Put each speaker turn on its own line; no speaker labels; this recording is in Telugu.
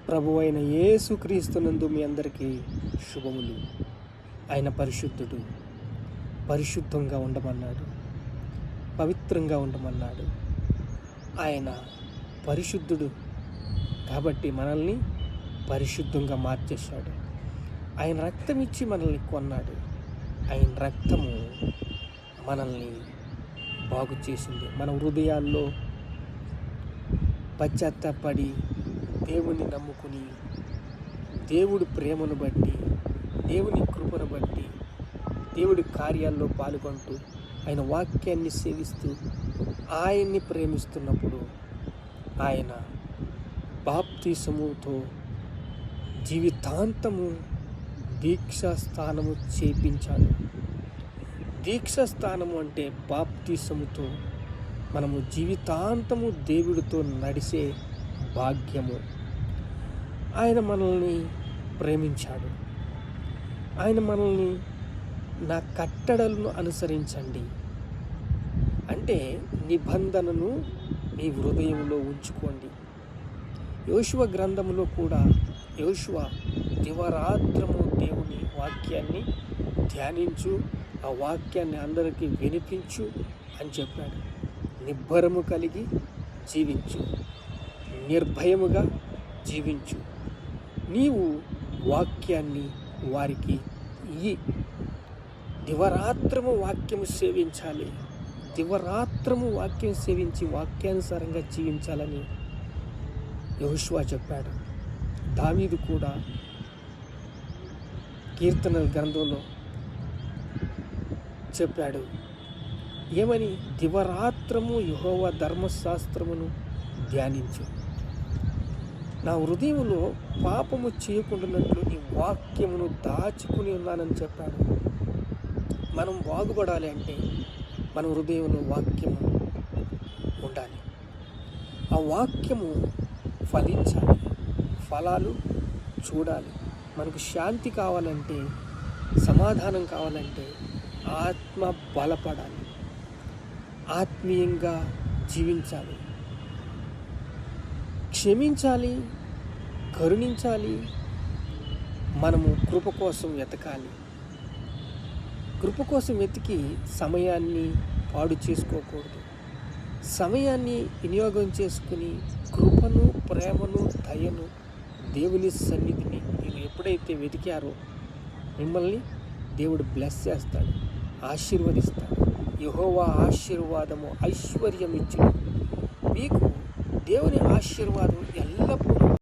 ప్రభువైన యేసుక్రీస్తునందు మీ అందరికీ శుభములు. ఆయన పరిశుద్ధుడు, పరిశుద్ధంగా ఉండమన్నాడు, పవిత్రంగా ఉండమన్నాడు. ఆయన పరిశుద్ధుడు కాబట్టి మనల్ని పరిశుద్ధంగా మార్చేశాడు. ఆయన రక్తం ఇచ్చి మనల్ని కొన్నాడు. ఆయన రక్తము మనల్ని బాగు చేసింది. మన హృదయాల్లో పశ్చాత్తాపడి దేవుని నమ్ముకుని, దేవుడి ప్రేమను బట్టి, దేవుని కృపను బట్టి, దేవుడి కార్యాల్లో పాల్గొంటూ, ఆయన వాక్యాన్ని సేవిస్తూ, ఆయన్ని ప్రేమిస్తున్నప్పుడు ఆయన బాప్తిసముతో జీవితాంతము దీక్షాస్థానము చేపించాడు. దీక్షాస్థానము అంటే బాప్తిసముతో మనము జీవితాంతము దేవుడితో నడిచే భాగ్యము. ఆయన మనల్ని ప్రేమించాడు. ఆయన మనల్ని నా కట్టడలను అనుసరించండి అంటే నిబంధనను మీ హృదయంలో ఉంచుకోండి. యోషువ గ్రంథంలో కూడా యోషువ దివారాత్రము దేవుని వాక్యాన్ని ధ్యానించు, ఆ వాక్యాన్ని అందరికీ వినిపించు అని చెప్పాడు. నిబ్బరము కలిగి జీవించు, నిర్భయముగా జీవించు. నీవు వాక్యాన్ని వారికి ఇయ్యి. దివరాత్రము వాక్యము సేవించాలి. దివరాత్రము వాక్యం సేవించి వాక్యానుసారంగా జీవించాలని యెహోషువ చెప్పాడు. దావీదు కూడా కీర్తనల గ్రంథంలో చెప్పాడు. ఏమని? దివరాత్రము యెహోవా ధర్మశాస్త్రమును ధ్యానించు, నా హృదయంలో పాపము చేయకుండానట్లు నీ వాక్యమును దాచుకుని ఉన్నానని చెప్పాడు. మనం బాగుపడాలి అంటే మన హృదయంలో వాక్యము ఉండాలి. ఆ వాక్యము ఫలించాలి, ఫలాలు చూడాలి. మనకు శాంతి కావాలంటే, సమాధానం కావాలంటే ఆత్మ బలపడాలి, ఆత్మీయంగా జీవించాలి, క్షమించాలి, కరుణించాలి. మనము కృప కోసం వెతకాలి. కృప కోసం వెతికి సమయాన్ని పాడు చేసుకోకూడదు. సమయాన్ని వినియోగం చేసుకుని కృపను, ప్రేమను, దయను, దేవుని సన్నిధిని మీరు ఎప్పుడైతే వెతికారో మిమ్మల్ని దేవుడు బ్లెస్ చేస్తాడు, ఆశీర్వదిస్తాడు. యెహోవా ఆశీర్వాదము ఐశ్వర్యం ఇచ్చును. మీకు దేవుని ఆశీర్వాదం ఎల్లప్పుడూ